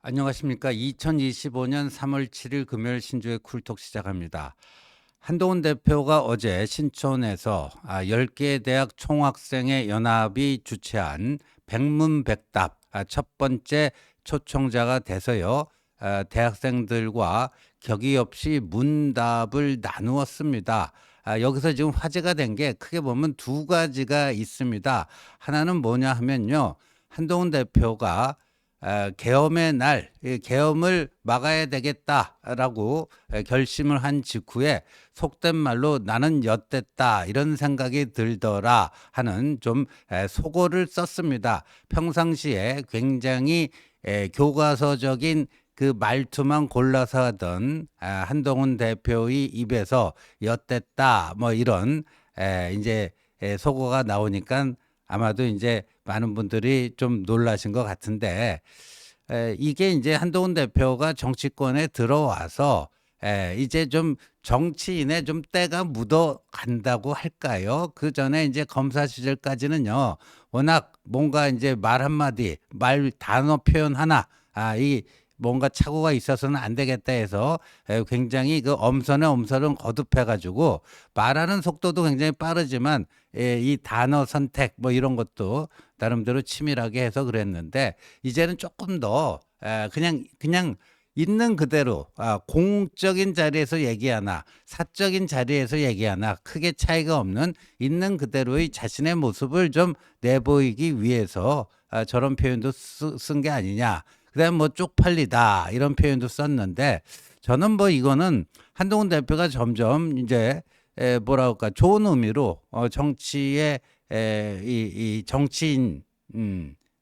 안녕하십니까. 2025년 3월 7일 금요일 신주의 쿨톡 시작합니다. 한동훈 대표가 어제 신촌에서 10개 대학 총학생회 연합이 주최한 백문백답 첫 번째 초청자가 돼서요. 대학생들과 격의 없이 문답을 나누었습니다. 여기서 지금 화제가 된 게 크게 보면 두 가지가 있습니다. 하나는 뭐냐 하면요. 한동훈 대표가 계엄의 날, 계엄을 막아야 되겠다라고 결심을 한 직후에 속된 말로 나는 엿됐다 이런 생각이 들더라 하는 좀 속어를 썼습니다. 평상시에 굉장히 교과서적인 그 말투만 골라서 하던 한동훈 대표의 입에서 엿됐다 뭐 이런 이제 속어가 나오니까 아마도 이제 많은 분들이 좀 놀라신 것 같은데 이게 이제 한동훈 대표가 정치권에 들어와서 이제 좀 정치인의 좀 때가 묻어 간다고 할까요? 그 전에 이제 검사 시절까지는요, 워낙 뭔가 이제 말 한마디, 말 단어 표현 하나, 이 뭔가 착오가 있어서는 안 되겠다 해서 굉장히 그 엄선은 거듭해가지고 말하는 속도도 굉장히 빠르지만 이 단어 선택 뭐 이런 것도 나름대로 치밀하게 해서 그랬는데 이제는 조금 더 그냥 있는 그대로 공적인 자리에서 얘기하나 사적인 자리에서 얘기하나 크게 차이가 없는 있는 그대로의 자신의 모습을 좀 내보이기 위해서 저런 표현도 쓴 게 아니냐. 그다음 뭐 쪽팔리다 이런 표현도 썼는데 저는 뭐 이거는 한동훈 대표가 점점 이제 뭐라 할까 좋은 의미로 정치의 이 정치인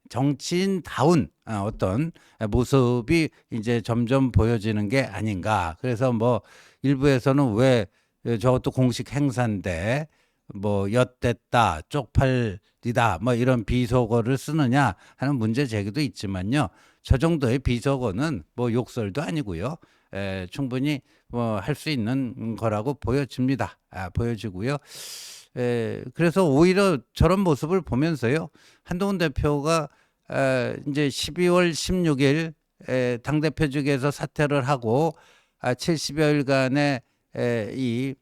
정치인다운 어떤 모습이 이제 점점 보여지는 게 아닌가. 그래서 뭐 일부에서는 왜 저것도 공식 행사인데 뭐 엿됐다, 쪽팔리다 뭐 이런 비속어를 쓰느냐 하는 문제 제기도 있지만요. 저 정도의 비속어는 뭐 욕설도 아니고요. 충분히 뭐 할 수 있는 거라고 보여집니다. 보여지고요. 그래서 오히려 저런 모습을 보면서요. 한동훈 대표가 이제 12월 16일 당대표직에서 사퇴를 하고 70여일간의 이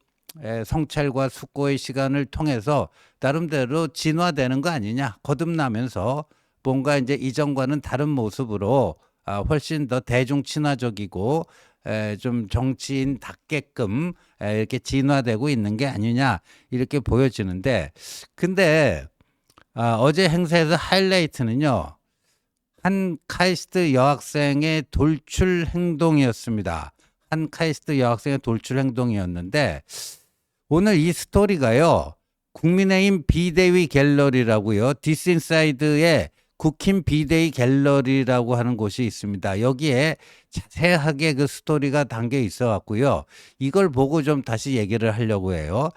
성찰과 숙고의 시간을 통해서 나름대로 진화되는 거 아니냐 거듭나면서 뭔가 이제 이전과는 다른 모습으로 훨씬 더 대중 친화적이고 좀 정치인답게끔 이렇게 진화되고 있는 게 아니냐 이렇게 보여지는데 근데 어제 행사에서 하이라이트는요. 한 카이스트 여학생의 돌출 행동이었습니다. 한 카이스트 여학생의 돌출 행동이었는데 오늘 이 스토리가요. 국민의힘 비대위 갤러리라고요. 디스인사이드에 국힘 비대위 갤러리라고 하는 곳이 있습니다. 여기에 자세하게 그 스토리가 담겨 있어 갖고요. 이걸 보고 좀 다시 얘기를 하려고 해요.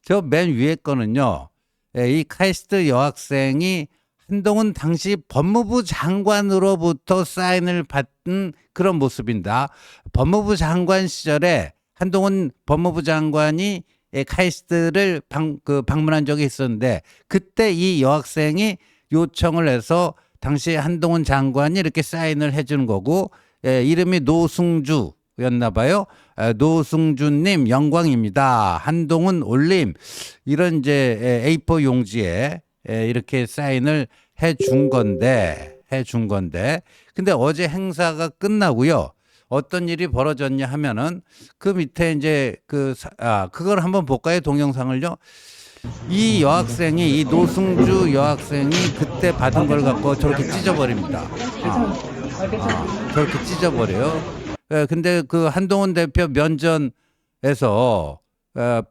저 맨 위에 거는요. 이 카이스트 여학생이 한동훈 당시 법무부 장관으로부터 사인을 받은 그런 모습입니다. 법무부 장관 시절에 한동훈 법무부 장관이 카이스트를 방문한 적이 있었는데 그때 이 여학생이 요청을 해서 당시 한동훈 장관이 이렇게 사인을 해주는 거고 이름이 노승주였나 봐요. 노승주님 영광입니다. 한동훈 올림 이런 이제 A4 용지에 이렇게 사인을 해준 건데 근데 어제 행사가 끝나고요. 어떤 일이 벌어졌냐 하면은 그 밑에 이제 그걸 한번 볼까요? 동영상을요. 이 여학생이 이 노승주 여학생이 그때 받은 걸 갖고 저렇게 찢어버립니다. 저렇게 찢어버려요. 근데 그 한동훈 대표 면전에서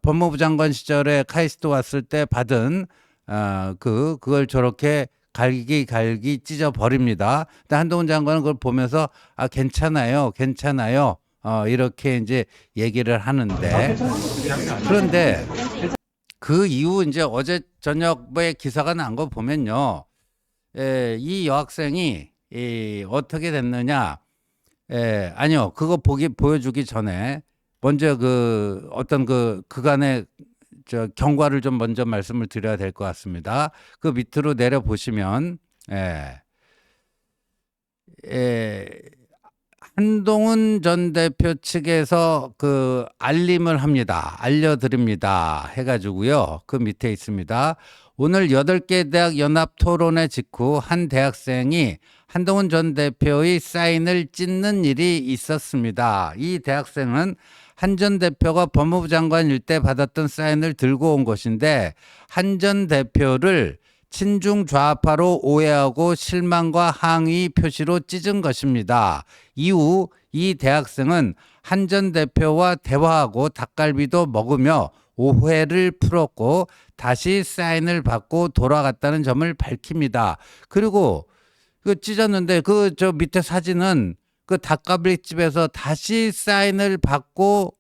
법무부 장관 시절에 카이스트 왔을 때 받은 그걸 저렇게 갈기 찢어 버립니다. 근데 한동훈 장관은 그걸 보면서 괜찮아요. 이렇게 이제 얘기를 하는데 그런데 그 이후 이제 어제 저녁에 기사가 난 거 보면요. 이 여학생이 어떻게 됐느냐? 아니요. 그거 보여주기 전에 먼저 그 어떤 그간의 경과를 좀 먼저 말씀을 드려야 될 것 같습니다. 그 밑으로 내려 보시면 한동훈 전 대표 측에서 그 알림을 합니다. 알려드립니다. 해가지고요. 그 밑에 있습니다. 오늘 8개 대학 연합 토론회 직후 한 대학생이 한동훈 전 대표의 사인을 찢는 일이 있었습니다. 이 대학생은 한 전 대표가 법무부 장관일 때 받았던 사인을 들고 온 것인데 한 전 대표를 친중 좌파로 오해하고 실망과 항의 표시로 찢은 것입니다. 이후 이 대학생은 한 전 대표와 대화하고 닭갈비도 먹으며 오해를 풀었고 다시 사인을 받고 돌아갔다는 점을 밝힙니다. 그리고 그 찢었는데 그 저 밑에 사진은 그 닭갈비집에서 다시 사인을 받고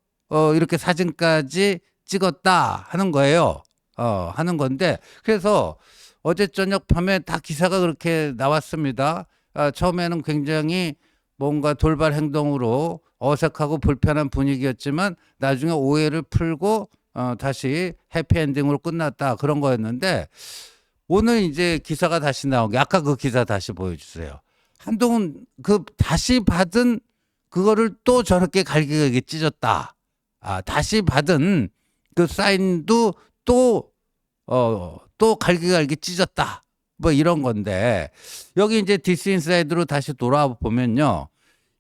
이렇게 사진까지 찍었다 하는 거예요. 하는 건데 그래서 어제 저녁 밤에 다 기사가 그렇게 나왔습니다. 처음에는 굉장히 뭔가 돌발 행동으로 어색하고 불편한 분위기였지만 나중에 오해를 풀고 다시 해피엔딩으로 끝났다 그런 거였는데 오늘 이제 기사가 다시 나온 게 아까 그 기사 다시 보여주세요. 한동훈 그 다시 받은 그거를 또 저렇게 갈기갈기 찢었다. 다시 받은 그 사인도 또 갈기갈기 찢었다. 뭐 이런 건데 여기 이제 디스인사이드로 다시 돌아와 보면요.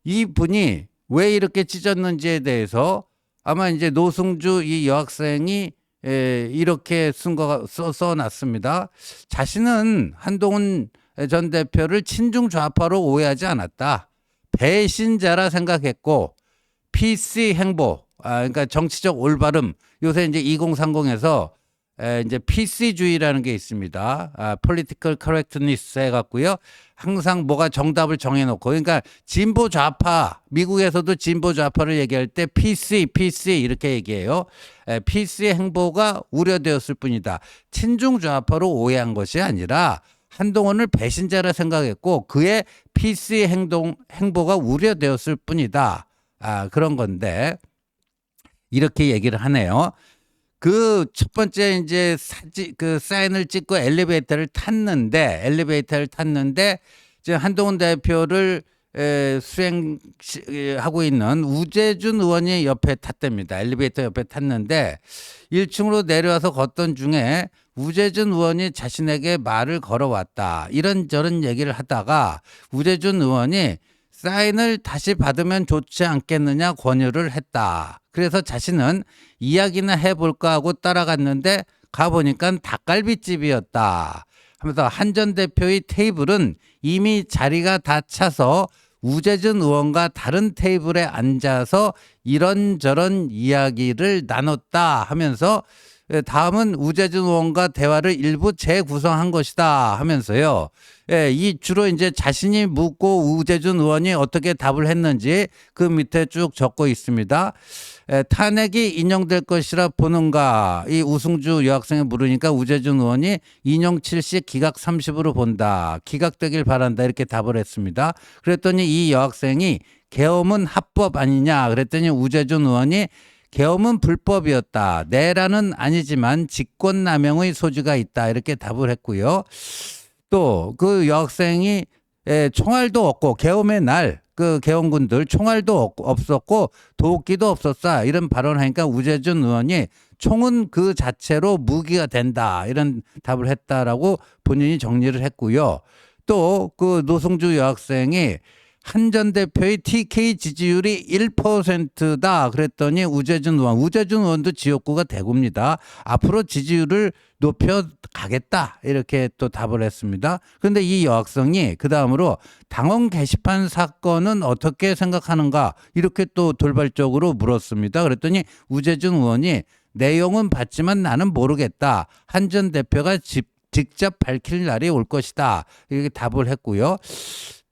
이 분이 왜 이렇게 찢었는지에 대해서 아마 이제 노승주 이 여학생이 이렇게 써놨습니다. 자신은 한동훈 전 대표를 친중 좌파로 오해하지 않았다. 배신자라 생각했고 PC 행보, 그러니까 정치적 올바름. 요새 이제 2030에서 이제 PC주의라는 게 있습니다. Political Correctness 해갖고요. 항상 뭐가 정답을 정해놓고, 그러니까 진보 좌파, 미국에서도 진보 좌파를 얘기할 때 PC 이렇게 얘기해요. PC 행보가 우려되었을 뿐이다. 친중 좌파로 오해한 것이 아니라 한동훈을 배신자라 생각했고 그의 PC 행보가 우려되었을 뿐이다. 그런 건데 이렇게 얘기를 하네요. 그 첫 번째 이제 그 사인을 찍고 엘리베이터를 탔는데 이제 한동훈 대표를 수행하고 있는 우재준 의원이 옆에 탔답니다. 엘리베이터 옆에 탔는데 1층으로 내려와서 걷던 중에 우재준 의원이 자신에게 말을 걸어왔다. 이런저런 얘기를 하다가 우재준 의원이 사인을 다시 받으면 좋지 않겠느냐 권유를 했다. 그래서 자신은 이야기나 해볼까 하고 따라갔는데 가보니까 닭갈비집이었다. 하면서 한 전 대표의 테이블은 이미 자리가 다 차서 우재준 의원과 다른 테이블에 앉아서 이런저런 이야기를 나눴다 하면서 다음은 우재준 의원과 대화를 일부 재구성한 것이다 하면서요. 이 주로 이제 자신이 묻고 우재준 의원이 어떻게 답을 했는지 그 밑에 쭉 적고 있습니다. 탄핵이 인용될 것이라 보는가? 이 우승주 여학생이 물으니까 우재준 의원이 인용 70 기각 30으로 본다. 기각되길 바란다. 이렇게 답을 했습니다. 그랬더니 이 여학생이 계엄은 합법 아니냐? 그랬더니 우재준 의원이 계엄은 불법이었다. 내란은 아니지만 직권남용의 소지가 있다. 이렇게 답을 했고요. 또 그 여학생이 총알도 없고 계엄의 날 그 계엄군들 총알도 없었고 도끼도 없었다. 이런 발언하니까 우재준 의원이 총은 그 자체로 무기가 된다. 이런 답을 했다라고 본인이 정리를 했고요. 또 그 노승주 여학생이 한 전 대표의 TK 지지율이 1%다 그랬더니 우재준 의원도 지역구가 대구입니다. 앞으로 지지율을 높여가겠다 이렇게 또 답을 했습니다. 그런데 이 여학생이 그 다음으로 당원 게시판 사건은 어떻게 생각하는가 이렇게 또 돌발적으로 물었습니다. 그랬더니 우재준 의원이 내용은 봤지만 나는 모르겠다. 한 전 대표가 직접 밝힐 날이 올 것이다. 이렇게 답을 했고요.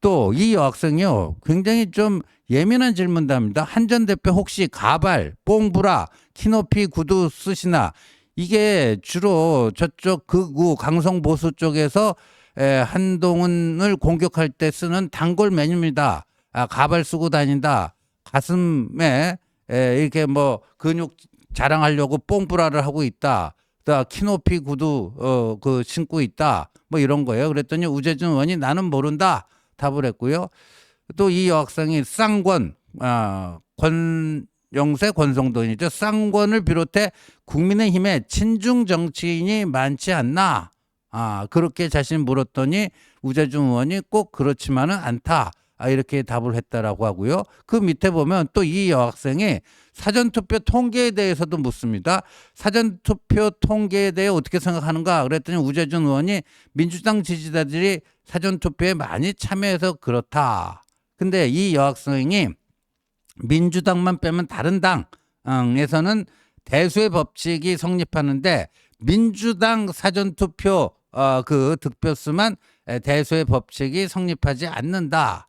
또 이 여학생이요 굉장히 좀 예민한 질문도 합니다. 한 전 대표 혹시 가발, 뽕브라, 키높이 구두 쓰시나? 이게 주로 저쪽 극우 강성 보수 쪽에서 한동훈을 공격할 때 쓰는 단골 메뉴입니다. 가발 쓰고 다닌다. 가슴에 이렇게 뭐 근육 자랑하려고 뽕브라를 하고 있다. 또 키높이 구두 그 신고 있다. 뭐 이런 거예요. 그랬더니 우재준 의원이 나는 모른다 답을 했고요. 또 이 여학생이 쌍권 권영세 권성동이죠. 쌍권을 비롯해 국민의힘에 친중 정치인이 많지 않나. 그렇게 자신 물었더니 우재준 의원이 꼭 그렇지만은 않다. 이렇게 답을 했다라고 하고요. 그 밑에 보면 또 이 여학생이 사전투표 통계에 대해서도 묻습니다. 사전투표 통계에 대해 어떻게 생각하는가 그랬더니 우재준 의원이 민주당 지지자들이 사전투표에 많이 참여해서 그렇다. 근데 이 여학생이 민주당만 빼면 다른 당에서는 대수의 법칙이 성립하는데 민주당 사전투표 그 득표수만 대수의 법칙이 성립하지 않는다.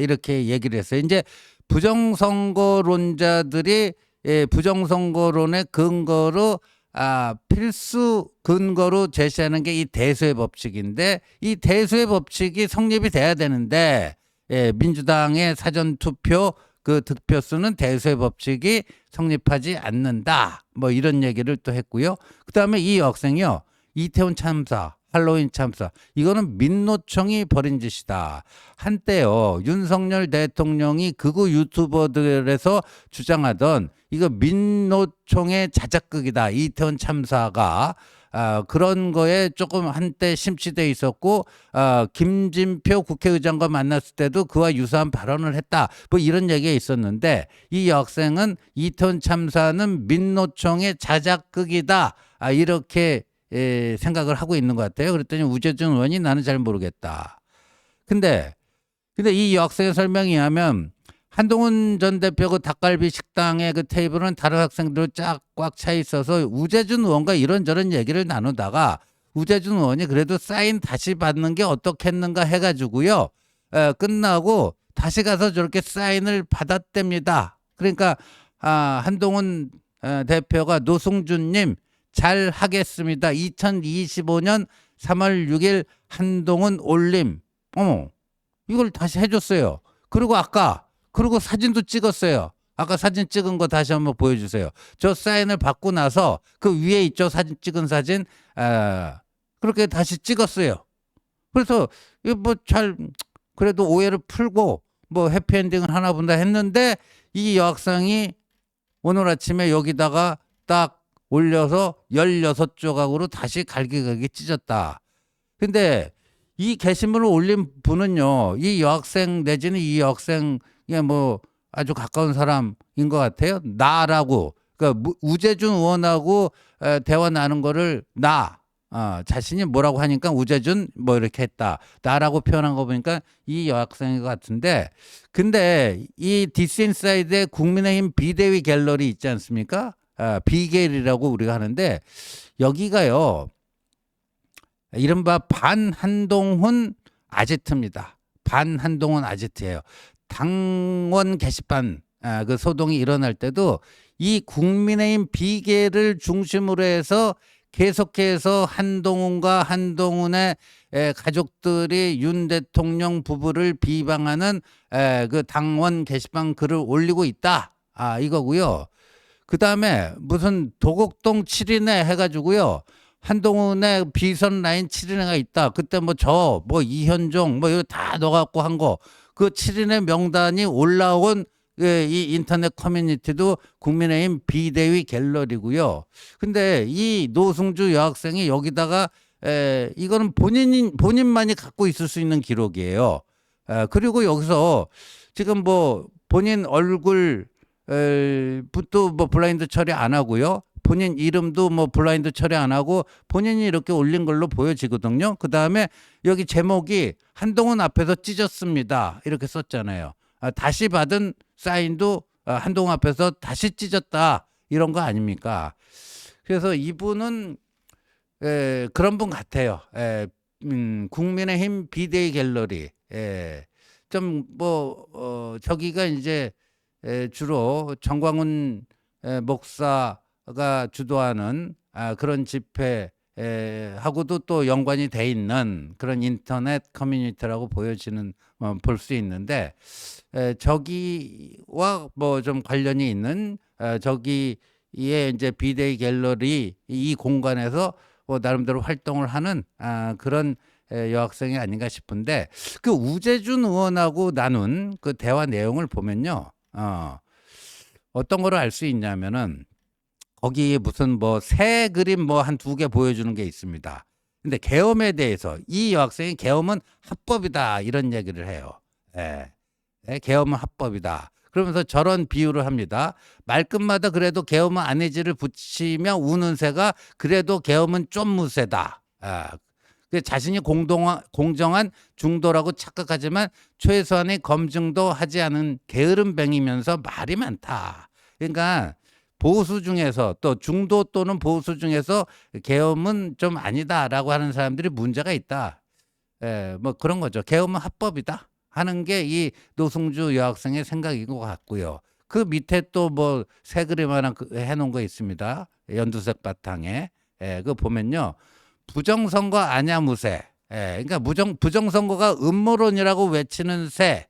이렇게 얘기를 했어요. 이제 부정선거론자들이 부정선거론의 근거로 필수 근거로 제시하는 게 이 대수의 법칙인데 이 대수의 법칙이 성립이 돼야 되는데 민주당의 사전투표 그 득표수는 대수의 법칙이 성립하지 않는다. 뭐 이런 얘기를 또 했고요. 그다음에 이 여학생이요. 이태원 참사, 할로윈 참사. 이거는 민노총이 벌인 짓이다. 한때요. 윤석열 대통령이 극우 유튜버들에서 주장하던 이거 민노총의 자작극이다. 이태원 참사가. 그런 거에 조금 한때 심취돼 있었고 김진표 국회의장과 만났을 때도 그와 유사한 발언을 했다. 뭐 이런 얘기가 있었는데 이 여학생은 이태원 참사는 민노총의 자작극이다. 이렇게 생각을 하고 있는 것 같아요. 그랬더니 우재준 의원이 나는 잘 모르겠다. 근데 이 여학생의 설명에 의하면 한동훈 전 대표 그 닭갈비 식당의 그 테이블은 다른 학생들 쫙 차 있어서 우재준 의원과 이런저런 얘기를 나누다가 우재준 의원이 그래도 사인 다시 받는 게 어떻겠는가 해가지고요. 끝나고 다시 가서 저렇게 사인을 받았답니다. 그러니까 한동훈 대표가 노승준님 잘 하겠습니다. 2025년 3월 6일 한동훈 올림. 이걸 다시 해줬어요. 그리고 사진도 찍었어요. 아까 사진 찍은 거 다시 한번 보여주세요. 저 사인을 받고 나서 그 위에 있죠. 사진 찍은 사진. 그렇게 다시 찍었어요. 그래서 뭐 그래도 오해를 풀고 뭐 해피엔딩을 하나 본다 했는데 이 여학생이 오늘 아침에 여기다가 딱 올려서 16조각으로 다시 갈기갈기 찢었다. 근데 이 게시물을 올린 분은요. 이 여학생 내지는 이 여학생에 뭐 아주 가까운 사람인 것 같아요. 나라고. 그러니까 우재준 의원하고 대화 나눈 거를 자신이 뭐라고 하니까 우재준 뭐 이렇게 했다. 나라고 표현한 거 보니까 이 여학생인 것 같은데 근데 이 디스인사이드의 국민의힘 비대위 갤러리 있지 않습니까? 비겔이라고 우리가 하는데 여기가요. 이른바 반한동훈 아지트입니다. 반한동훈 아지트예요. 당원 게시판 그 소동이 일어날 때도 이 국민의힘 비계를 중심으로 해서 계속해서 한동훈과 한동훈의 가족들이 윤 대통령 부부를 비방하는 그 당원 게시판 글을 올리고 있다. 이거고요. 그 다음에 무슨 도곡동 7인회 해가지고요. 한동훈의 비선 라인 7인회가 있다. 그때 뭐 이현종 뭐 이거 다 넣어갖고 한 거. 그 7인회 명단이 올라온 이 인터넷 커뮤니티도 국민의힘 비대위 갤러리고요. 근데 이 노승주 여학생이 여기다가 이거는 본인만이 갖고 있을 수 있는 기록이에요. 그리고 여기서 지금 뭐 본인 얼굴 부터 뭐 블라인드 처리 안 하고요. 본인 이름도 뭐 블라인드 처리 안 하고 본인이 이렇게 올린 걸로 보여지거든요. 그 다음에 여기 제목이 한동훈 앞에서 찢었습니다. 이렇게 썼잖아요. 다시 받은 사인도 한동훈 앞에서 다시 찢었다. 이런 거 아닙니까? 그래서 이분은 그런 분 같아요. 국민의힘 비대위 갤러리. 좀 뭐 저기가 이제 주로 정광훈 목사가 주도하는 그런 집회 하고도 또 연관이 돼 있는 그런 인터넷 커뮤니티라고 볼 수 있는데 저기와 뭐 좀 관련이 있는 저기 이제 비데이 갤러리 이 공간에서 나름대로 활동을 하는 그런 여학생이 아닌가 싶은데, 그 우재준 의원하고 나눈 그 대화 내용을 보면요. 어떤 거를 알 수 있냐면은 거기 무슨 뭐 새 그림 뭐 한 두 개 보여주는 게 있습니다. 근데 계엄에 대해서 이 여학생이 계엄은 합법이다 이런 얘기를 해요. 예. 계엄은 합법이다. 그러면서 저런 비유를 합니다. 말끝마다 그래도 계엄은 아니지를 붙이며 우는 새가 그래도 계엄은 좀 무새다. 자신이 공정한 중도라고 착각하지만 최소한의 검증도 하지 않은 게으름뱅이면서 말이 많다. 그러니까 보수 중에서 또 중도 또는 보수 중에서 계엄은 좀 아니다라고 하는 사람들이 문제가 있다. 뭐 그런 거죠. 계엄은 합법이다 하는 게 이 노승주 여학생의 생각인 것 같고요. 그 밑에 또 뭐 새 그림 하나 해놓은 거 있습니다. 연두색 바탕에. 그거 보면요. 부정선거 아냐무새. 그러니까 부정선거가 음모론이라고 외치는 새.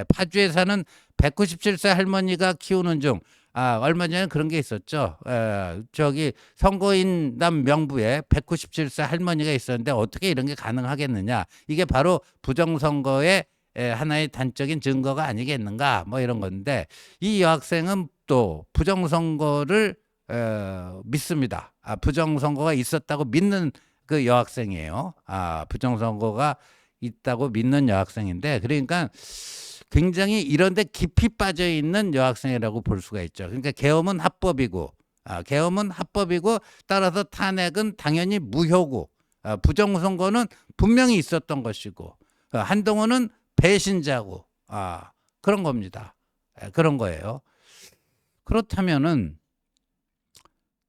파주에 사는 197세 할머니가 키우는 중. 얼마 전에 그런 게 있었죠. 저기 선거인단 명부에 197세 할머니가 있었는데 어떻게 이런 게 가능하겠느냐. 이게 바로 부정선거의 하나의 단적인 증거가 아니겠는가. 뭐 이런 건데, 이 여학생은 또 부정선거를 믿습니다. 부정선거가 있었다고 믿는 그 여학생이에요. 부정선거가 있다고 믿는 여학생인데, 그러니까 굉장히 이런데 깊이 빠져 있는 여학생이라고 볼 수가 있죠. 그러니까 계엄은 합법이고, 따라서 탄핵은 당연히 무효고, 부정선거는 분명히 있었던 것이고, 한동훈은 배신자고, 그런 겁니다. 그런 거예요. 그렇다면은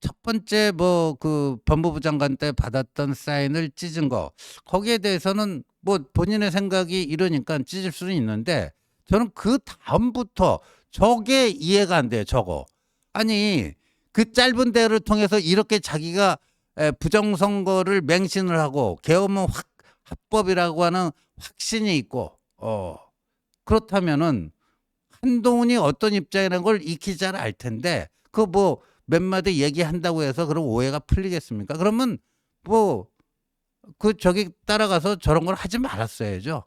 첫 번째 뭐 그 법무부 장관 때 받았던 사인을 찢은 거, 거기에 대해서는 뭐 본인의 생각이 이러니까 찢을 수는 있는데, 저는 그 다음부터 저게 이해가 안 돼요. 저거. 아니, 그 짧은 대화를 통해서 이렇게 자기가 부정선거를 맹신을 하고 계엄은 합법이라고 하는 확신이 있고, 그렇다면은 한동훈이 어떤 입장이라는 걸 익히 잘 알 텐데, 그 뭐 몇 마디 얘기한다고 해서 그럼 오해가 풀리겠습니까? 그러면 뭐 저기 따라가서 저런 걸 하지 말았어야죠.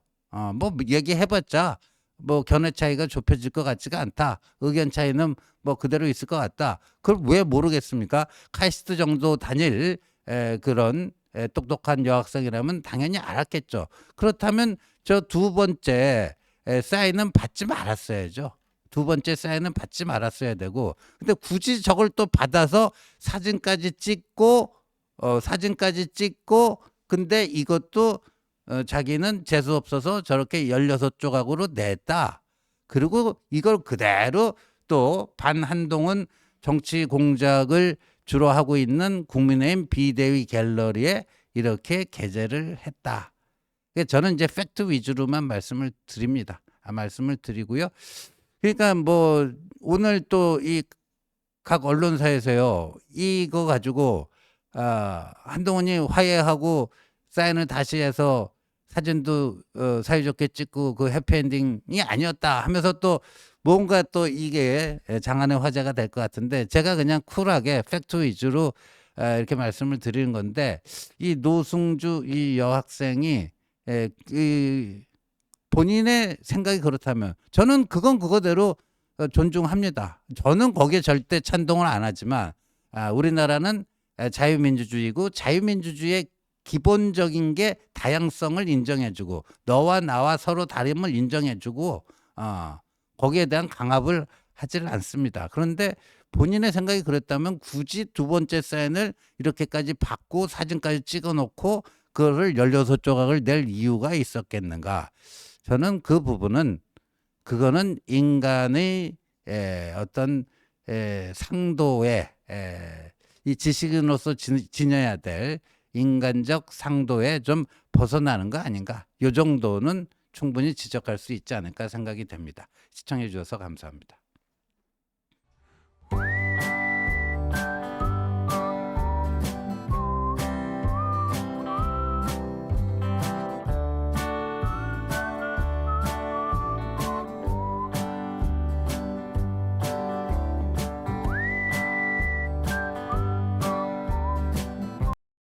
뭐 얘기해봤자 뭐 견해 차이가 좁혀질 것 같지가 않다. 의견 차이는 뭐 그대로 있을 것 같다. 그걸 왜 모르겠습니까? 카이스트 정도 다닐 그런 똑똑한 여학생이라면 당연히 알았겠죠. 그렇다면 저 두 번째 사인은 받지 말았어야죠. 두 번째 사인은 받지 말았어야 되고, 근데 굳이 저걸 또 받아서 사진까지 찍고, 근데 이것도 자기는 재수 없어서 저렇게 16조각으로 냈다. 그리고 이걸 그대로 또 반한동훈 정치 공작을 주로 하고 있는 국민의힘 비대위 갤러리에 이렇게 게재를 했다. 저는 이제 팩트 위주로만 말씀을 드리고요. 그러니까 뭐 오늘 또 이 각 언론사에서요, 이거 가지고 한동훈이 화해하고 사인을 다시 해서 사진도 사이좋게 찍고 그 해피엔딩이 아니었다 하면서 또 뭔가 또 이게 장안의 화제가 될 것 같은데, 제가 그냥 쿨하게 팩트 위주로 이렇게 말씀을 드리는 건데, 이 노승주 이 여학생이 이 본인의 생각이 그렇다면 저는 그건 그거대로 존중합니다. 저는 거기에 절대 찬동을 안 하지만, 우리나라는 자유민주주의고, 자유민주주의의 기본적인 게 다양성을 인정해주고, 너와 나와 서로 다름을 인정해주고, 거기에 대한 강압을 하질 않습니다. 그런데 본인의 생각이 그랬다면 굳이 두 번째 사인을 이렇게까지 받고 사진까지 찍어놓고 그거를 16조각을 낼 이유가 있었겠는가? 저는 그 부분은, 그거는 인간의 어떤 상도의 이 지식인으로서 지녀야 될 인간적 상도에 좀 벗어나는 거 아닌가? 이 정도는 충분히 지적할 수 있지 않을까 생각이 됩니다. 시청해 주셔서 감사합니다.